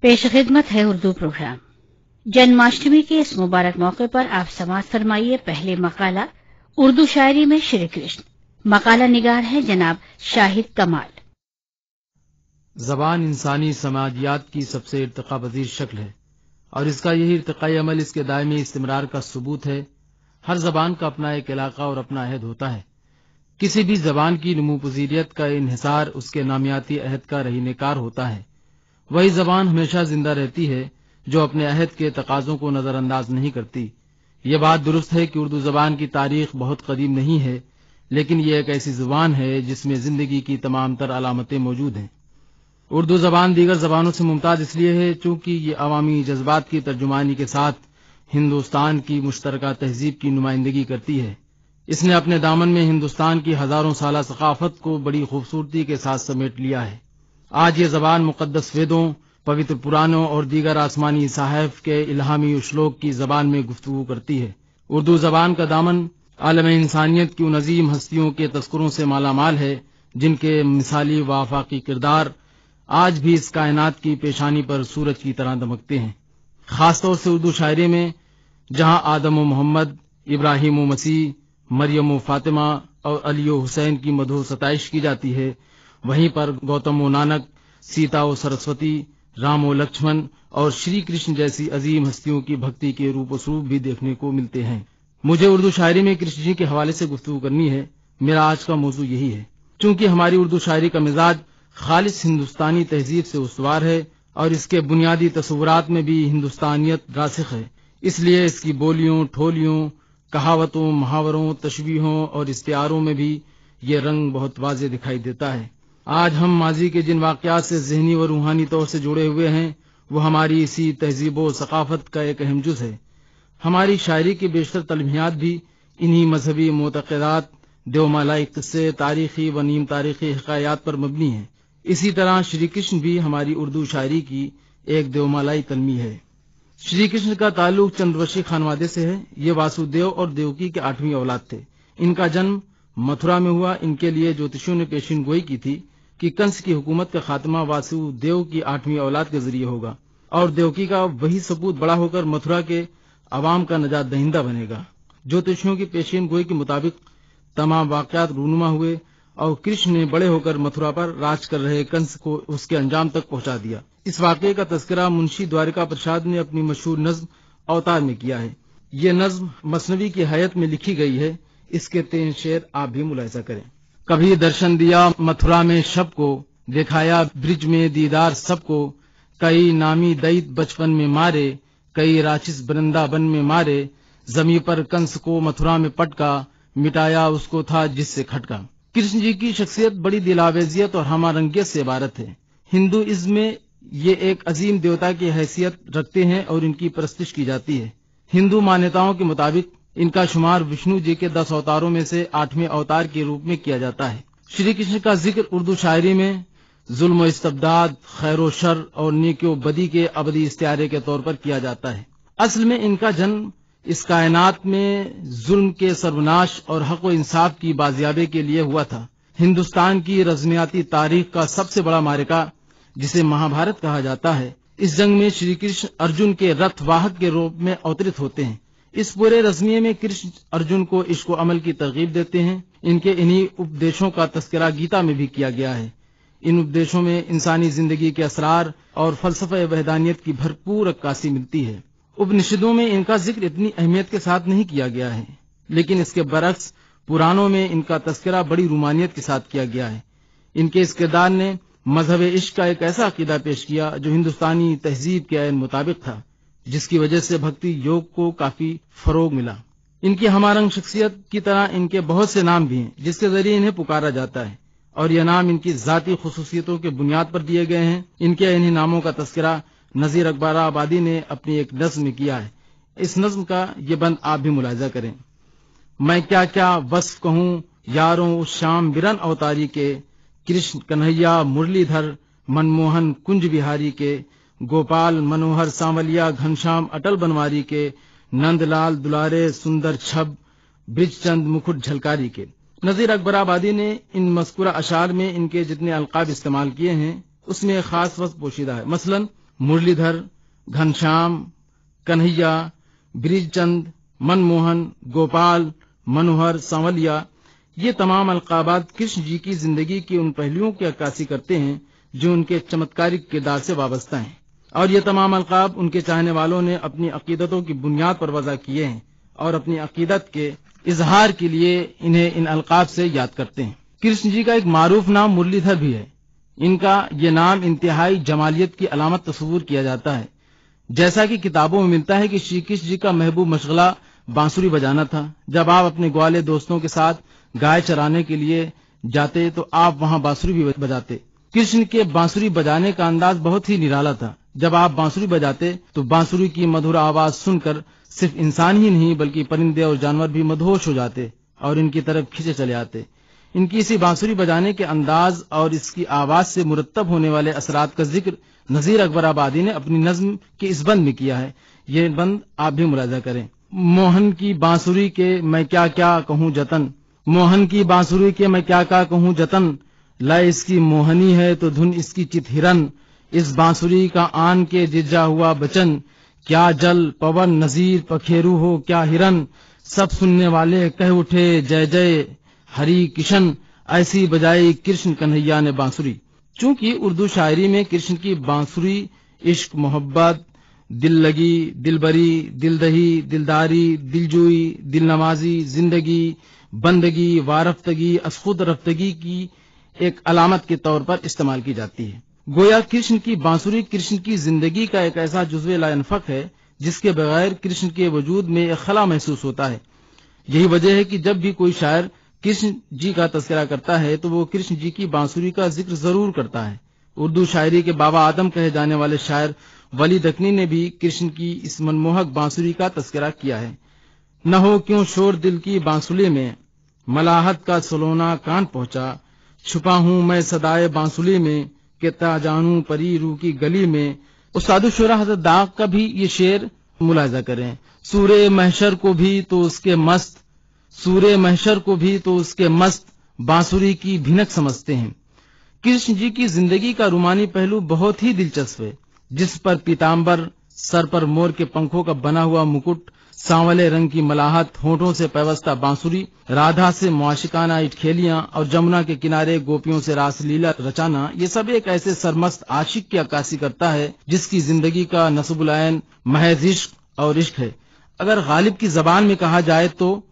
पेश खिदमत है उर्दू प्रोग्राम। जन्माष्टमी के इस मुबारक मौके पर आप समाअत फरमाइए पहले मकाला उर्दू शायरी में श्री कृष्ण। मकाला निगार है जनाब शाहिद कमाल। ज़बान इंसानी समाजियात की सबसे इर्तिका पज़ीर शक्ल है और इसका यही इर्तिकाई अमल इसके दायमी इस्तिमरार का सबूत है। हर जबान का अपना एक इलाका और अपना अहद होता है। किसी भी जबान की नमूपजीरियत का इन्हिसार उसके नामियाती अहद का रहीनेकार होता है। वही जबान हमेशा जिंदा रहती है जो अपने अहद के तकाजों को नजरअंदाज नहीं करती। ये बात दुरुस्त है कि उर्दू जबान की तारीख बहुत कदीम नहीं है, लेकिन ये एक ऐसी जुबान है जिसमें जिंदगी की तमाम तर अलामतें मौजूद हैं। उर्दू जबान दीगर जबानों से मुमताज इसलिए है चूंकि ये अवामी जज्बात की तर्जुमानी के साथ हिंदुस्तान की मुश्तरका तहजीब की नुमाइंदगी करती है। इसने अपने दामन में हिंदुस्तान की हजारों साला सकाफत को बड़ी खूबसूरती के साथ समेट लिया है। आज ये जबान मुकद्दस वेदों, पवित्र पुराणों और दीगर आसमानी सहाइफ के इल्हामी श्लोक की जबान में गुफ्तगू करती है। उर्दू जबान का दामन आलम इंसानियत की उन अजीम हस्तियों के तस्करों से मालामाल है जिनके मिसाली व आफाकी किरदार आज भी इस कायनात की पेशानी पर सूरज की तरह दमकते हैं। खासतौर से उर्दू शायरी में जहां आदम व मोहम्मद, इब्राहिम व मसीह, मरियम व फातिमा और अली व हुसैन की मधुर सताइश की जाती है, वहीं पर गौतम व नानक, सीता व सरस्वती, राम व लक्ष्मण और श्री कृष्ण जैसी अजीम हस्तियों की भक्ति के रूप स्वरूप भी देखने को मिलते हैं। मुझे उर्दू शायरी में कृष्ण जी के हवाले से गुफ्तगू करनी है। मेरा आज का मौजू यही है। चूंकि हमारी उर्दू शायरी का मिजाज खालिस हिंदुस्तानी तहजीब से उस्तवार है और इसके बुनियादी तस्वुरात में भी हिंदुस्तानियत रासिख है, इसलिए इसकी बोलियों, ठोलियों, कहावतों, मुहावरों, तशबीहों और इस्तिआरों में भी ये रंग बहुत वाज़ेह दिखाई देता है। आज हम माजी के जिन वाक़यात से ज़हनी व रूहानी तौर से जुड़े हुए हैं वो हमारी इसी तहजीब व सकाफत का एक अहम जुज़ है। हमारी शायरी की बेशतर तलमियात भी इन्हीं मजहबी मोतक़दात, देवमालाई किस्से, तारीखी व नीम तारीखी हिकायात पर मबनी है। इसी तरह श्री कृष्ण भी हमारी उर्दू शायरी की एक देवमालाई तलमी है। श्री कृष्ण का ताल्लुक चंद्रवंशी खानवादे से है। ये वासुदेव और देवकी के 8वीं औलाद थे। इनका जन्म मथुरा में हुआ। इनके लिए ज्योतिषियों ने पेशीन गोई की थी कि कंस की हुकूमत का खात्मा वासुदेव की 8वीं औलाद के जरिए होगा और देवकी का वही सपूत बड़ा होकर मथुरा के अवाम का नजात दहिंदा बनेगा। ज्योतिषियों की पेशीन गोई के मुताबिक तमाम वाकयात रूनुमा हुए और कृष्ण ने बड़े होकर मथुरा पर राज कर रहे कंस को उसके अंजाम तक पहुंचा दिया। इस वाकये का तस्करा मुंशी द्वारिका प्रसाद ने अपनी मशहूर नज्म अवतार में किया है। ये नज्म मसनवी की हयात में लिखी गई है। इसके 3 शेर आप भी मुलाहिजा करें। कभी दर्शन दिया मथुरा में शब को, दिखाया ब्रिज में दीदार सबको, कई नामी दैत बचपन में मारे, कई राक्षस वृंदावन में मारे, जमी पर कंस को मथुरा में पटका, मिटाया उसको था जिससे खटका। कृष्ण जी की शख्सियत बड़ी दिलावेजियत और हमारंगियत से इबारत है। हिंदुइज्म में ये एक अजीम देवता की हैसियत रखते हैं और इनकी परस्तिश की जाती है। हिंदू मान्यताओं के मुताबिक इनका शुमार विष्णु जी के 10 अवतारों में से 8वें अवतार के रूप में किया जाता है। श्री कृष्ण का जिक्र उर्दू शायरी में जुल्म व इस्तबदाद, खैर व शर और नेकी व बदी के अबदी इस्तिआरे के तौर पर किया जाता है। असल में इनका जन्म इस कायनात में जुल्म के सर्वनाश और हक व इंसाफ की बाजियाबी के लिए हुआ था। हिंदुस्तान की रज़मियाती तारीख का सबसे बड़ा मारिका जिसे महाभारत कहा जाता है, इस जंग में श्री कृष्ण अर्जुन के रथ वाहक के रूप में अवतरित होते हैं। इस पूरे रज़मिये में कृष्ण अर्जुन को इश्क व अमल की तरगीब देते हैं। इनके इन्हीं उपदेशों का तस्करा गीता में भी किया गया है। इन उपदेशों में इंसानी जिंदगी के असरार और फलसफे वहदानियत की भरपूर अक्कासी मिलती है। उपनिषदों में इनका जिक्र इतनी अहमियत के साथ नहीं किया गया है, लेकिन इसके बरक्स पुराणों में इनका तस्करा बड़ी रूमानियत के साथ किया गया है। इनके इस किरदार ने मजहब इश्क का एक ऐसा अकीदा पेश किया जो हिंदुस्तानी तहजीब के ऐन मुताबिक था, जिसकी वजह से भक्ति योग को काफी फरोग मिला। इनकी हमारंग शख्सियत की तरह इनके बहुत से नाम भी हैं जिसके जरिए इन्हें पुकारा जाता है और यह नाम इनकी जाती खुसूसियतों के बुनियाद पर दिए गए हैं। इनके इन्हीं नामों का तस्करा नजीर अकबर आबादी ने अपनी एक नज्म में किया है। इस नज्म का ये बंद आप भी मुलाहिजा करें। मैं क्या क्या वस्फ कहूँ यारों उस शाम बिरन अवतारी के, कृष्ण कन्हैया मुरलीधर मनमोहन कुंज बिहारी के, गोपाल मनोहर सांवलिया घनश्याम अटल बनवारी के, नंदलाल दुलारे सुंदर छब ब्रिजचंद मुकुट झलकारी के। नजीर अकबर आबादी ने इन मज़कूरा अशार में इनके जितने अलकाब इस्तेमाल किए हैं उसमें एक खास वक्त पोशीदा है। मसलन मुरली धर, घनश्याम, कन्हैया, ब्रिज चंद, मनमोहन, गोपाल, मनोहर, सांवलिया, ये तमाम अलकाबात कृष्ण जी की जिंदगी के उन पहलुओं की अक्कासी करते हैं जो उनके चमत्कारिक किरदार से वाबस्ता हैं, और ये तमाम अलकाब उनके चाहने वालों ने अपनी अकीदतों की बुनियाद पर वज़ा किए हैं और अपनी अकीदत के इजहार के लिए इन्हें इन अलकाब से याद करते हैं। कृष्ण जी का एक मारूफ नाम मुरलीधर भी है। इनका ये नाम इंतहाई जमालियत की अलामत तस्वूर किया जाता है। जैसा कि किताबों में मिलता है कि श्री कृष्ण जी का महबूब मशगला बांसुरी बजाना था। जब आप अपने ग्वाले दोस्तों के साथ गाय चराने के लिए जाते तो आप वहां बांसुरी भी बजाते। कृष्ण के बांसुरी बजाने का अंदाज बहुत ही निराला था। जब आप बांसुरी बजाते तो बांसुरी की मधुर आवाज सुनकर सिर्फ इंसान ही नहीं बल्कि परिंदे और जानवर भी मदहोश हो जाते और इनकी तरफ खिंचे चले आते। इनकी इसी बांसुरी बजाने के अंदाज और इसकी आवाज से मुरत्तब होने वाले असरात का जिक्र नजीर अकबर आबादी ने अपनी नज्म के इस बंद में किया है। ये बंद आप भी मुलाजा करें। मोहन की बांसुरी के मैं क्या क्या कहूँ जतन, मोहन की बांसुरी के मैं क्या क्या कहूँ जतन, लय इसकी मोहनी है तो धुन इसकी चित हिरन, इस बांसुरी का आन के जिज्जा हुआ बचन, क्या जल पवन नजीर पखेरु हो क्या हिरन, सब सुनने वाले कह उठे जय जय हरि किशन, ऐसी बजाई कृष्ण कन्हैया ने बांसुरी। चूंकि उर्दू शायरी में कृष्ण की बांसुरी इश्क, मोहब्बत, दिल लगी, दिलबरी, दिलदही, दिलदारी, दिलजोई, दिलनवाजी, जिंदगी, बंदगी, वारफ्तगी, असखुद रफ्तगी की एक अलामत के तौर पर इस्तेमाल की जाती है। गोया कृष्ण की बांसुरी कृष्ण की जिंदगी का एक ऐसा जुज़्वे लायनफक है जिसके बगैर कृष्ण के वजूद में एक खला महसूस होता है। यही वजह है कि जब भी कोई शायर कृष्ण जी का तस्करा करता है तो वो कृष्ण जी की बांसुरी का जिक्र जरूर करता है। उर्दू शायरी के बाबा आदम कहे जाने वाले शायर वली दकनी ने भी कृष्ण की इस मनमोहक बांसुरी का तस्करा किया है। न हो क्यों शोर दिल की बांसुली में, मलाहत का सलोना कान पहुंचा, छुपा हूं मैं सदाए बांसुली में, कि ता जानू परी रू की गली में। उस्ताद शुरा हजरत दाग का भी ये शेर मुलाजा करें। सूरे महशर को भी तो उसके मस्त, सूरे महशर को भी तो उसके मस्त, बांसुरी की भिनक समझते हैं। कृष्ण जी की जिंदगी का रूमानी पहलू बहुत ही दिलचस्प है, जिस पर पीताम्बर, सर पर मोर के पंखों का बना हुआ मुकुट, सांवले रंग की मलाहत, होठों से पैवस्ता बांसुरी, राधा से मुआशिकाना इटखेलियां और जमुना के किनारे गोपियों से रासलीला रचाना, ये सब एक ऐसे सरमस्त आशिक की अक्कासी करता है जिसकी जिंदगी का नस्बुल ऐन महज इश्क और इश्क है। अगर गालिब की जबान में कहा जाए तो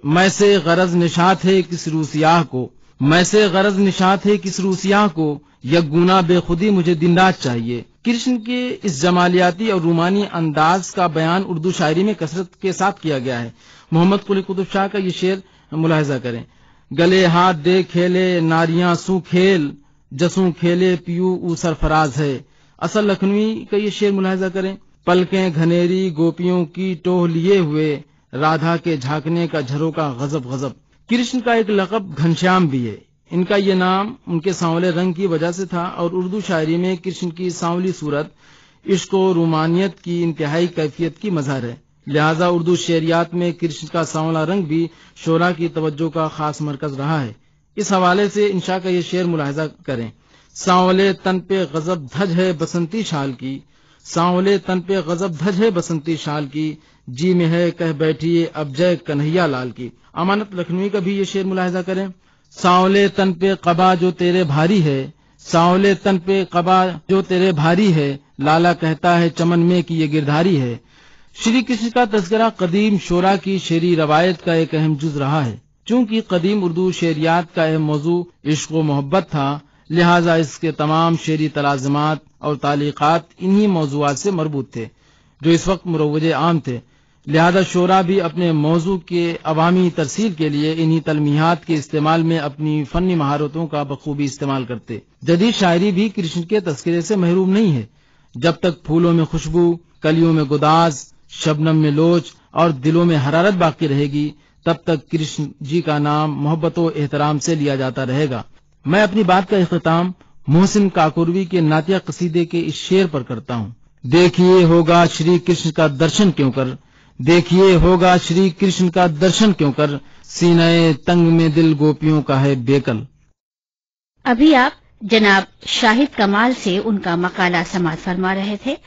मैं से गरज निशात है किस रूसियाह को, मैं से गरज निशात है किस रूसियाह को, यगुना बेखुदी मुझे दिन रात चाहिए। कृष्ण के इस जमालियाती और रूमानी अंदाज का बयान उर्दू शायरी में कसरत के साथ किया गया है। मोहम्मद कुली कुतुब शाह का ये शेर मुलाहिजा करें। गले हाथ दे खेले नारियां सू खेल, जसू खेले पियू ऊ सरफराज है। असल लखनवी का ये शेर मुलाहिजा करें। पलकें घनेरी गोपियों की टोह लिए हुए, राधा के झांकने का झरोका गजब गजब। कृष्ण का एक लक़ब घनश्याम भी है। इनका ये नाम उनके सांवले रंग की वजह से था और उर्दू शायरी में कृष्ण की सांवली सूरत इश्क और रूमानियत की इंतहाई कैफियत की मजहर है। लिहाजा उर्दू शेरियात में कृष्ण का सांवला रंग भी शोरा की तवज्जो का खास मरकज रहा है। इस हवाले से इंशा का ये शेर मुलाहिजा करें। सांवले तन पे गजब धज है बसंती शाल की, सांवले तन पे गजब धज है बसंती शाल की, जी में है कह बैठिए अब जय कन्हैया लाल की। अमानत लखनवी का भी ये शेर मुलाहिजा करें। सांवले तन पे कबा जो तेरे भारी है, सांवले तन पे कबा जो तेरे भारी है, लाला कहता है चमन में कि ये गिरधारी है। श्री कृष्ण का तज़किरा कदीम शोरा की शेरी रवायत का एक अहम जुज रहा है। चूंकि कदीम उर्दू शेरियात का अहम मौजू इश्क व मोहब्बत था, लिहाजा इसके तमाम शेरी तलाज़मात और तालीक़ात इन्हीं मौजूआत से मरबूत थे जो इस वक्त मुरव्वजे आम थे। लिहाजा शोरा भी अपने मौजू के अवामी तरसील के लिए इन्हीं तलमीहात के इस्तेमाल में अपनी फनी महारतों का बखूबी इस्तेमाल करते। जदीद शायरी भी कृष्ण के तस्करे से महरूम नहीं है। जब तक फूलों में खुशबू, कलियों में गुदाज, शबनम में लोच और दिलों में हरारत बाकी रहेगी, तब तक कृष्ण जी का नाम मोहब्बत व एहतराम से लिया जाता रहेगा। मैं अपनी बात का इख्तिताम मोहसिन काकुरवी के नातिया कसीदे के इस शेर पर करता हूँ। देखिए होगा श्री कृष्ण का दर्शन क्यों कर, देखिए होगा श्री कृष्ण का दर्शन क्यों कर, सीने तंग में दिल गोपियों का है बेकल। अभी आप जनाब शाहिद कमाल से उनका मकाला समाअत फरमा रहे थे